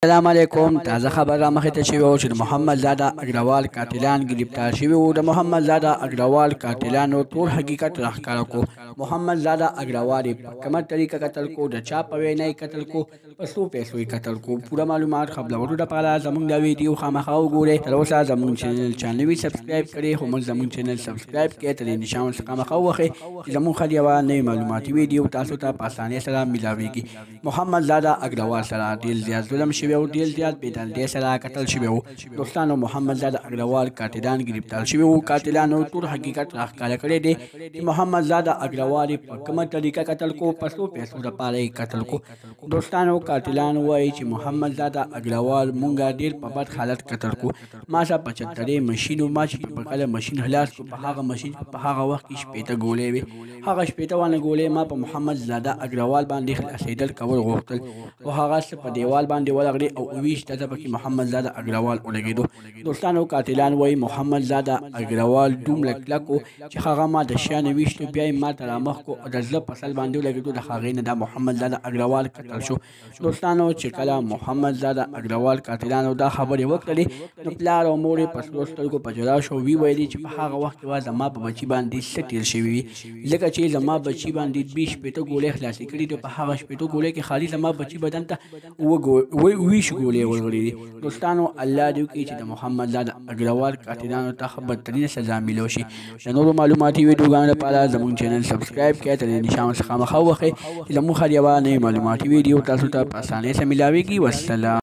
السلام علیکم تازه خبر را مخې ته شوې وه چې د محمد زاده اګروال قاتلان ګرفتار شوي وو. د محمد زاده اګروال قاتلانو ټول حقیقت راښکاره کو. محمد زاده اګروال یې په کومه طریقه قتل کو، د چا په وینا یې قتل کو، په څو پیسو یې قتل کو. پوره معلومات خبرولو دپاره زموږ دا ویډیو خامخا وګورئ. تر اوسه زموږ چینل وي سبسکرایب کړئ، خو موږ زموږ چینل سبسکرایب کړئ، تر دې نشان څخه خامخا ووهئ چې زموږ خل یوه نوې معلوماتي ویډیو تاسو ته په اسانۍ سره میلاویږي. محمد زاده اګروال سره ډېر زیات ظلم شوی او ډېر زیات بېدندۍ سره قتل شوی وو. دوستانو، محمد زاده اګروال قاتلان ګرفتار شوي وو. قاتلانو ټول حقیقت راښکاره کړی دی چې محمد زاده اګروال یې په کومه طریقه قتل کو، په څو پیسو دپاره یې قتل کو. دوستانو، قاتلان وایي چې محمد زاده اګروال مونږه ډېر په بد حالت قتل کو. ما سره 75 مشین و، ما چې په کله مشین خلاص کو، په هغه مشین په هغه وخت کې 80 ګولۍ وې. هغه 80 وانه ګولۍ ما په محمد زاده اګروال باندې خلاصېدل کول غوښتل او هغه څه په دیوال باندې ولغړې او 20 ته پکې محمد زاده اګروال ولګېدو. دوستانو، قاتلان وایي محمد زاده اګروال دومره کلک و چې هغه ما د شیانو ویشتو، بیا یې ما ته رامخ کو او د زړه په سل باندې ولګېدو. د هغې نه دا محمد زاده اګروال قتل شو. دوستانو، چې کله محمد زاده اګروال قاتلانو دا خبرې وکړلې، نو پلار او مور یې په سرو سترګو په جلا شو. وی ویلې چې په هغه وخت کې به زما په بچي باندې څه تېر شوي وي، ځکه چې زما بچي باندې 20 ګولۍ خلاصې کړي دي. په هغه 80 ګولۍ کې خالي زما بچي بدن ته 20 ګولۍ ورغلې دي. دوستانو، الله دې وکړي چې د محمد زاده اګروال قاتلانو ته ښه بدترینه سزا میلو شي. د نورو معلوماتي ویډیوګانو لپاره زموږ چینل سبسکرایب کړئ، تر دې نشان څخه خامخا ووهئ چې زموږ هر یوه نوې معلوماتي ویډیو تاسو ته په اسانۍ سره میلاویږي. والسلام.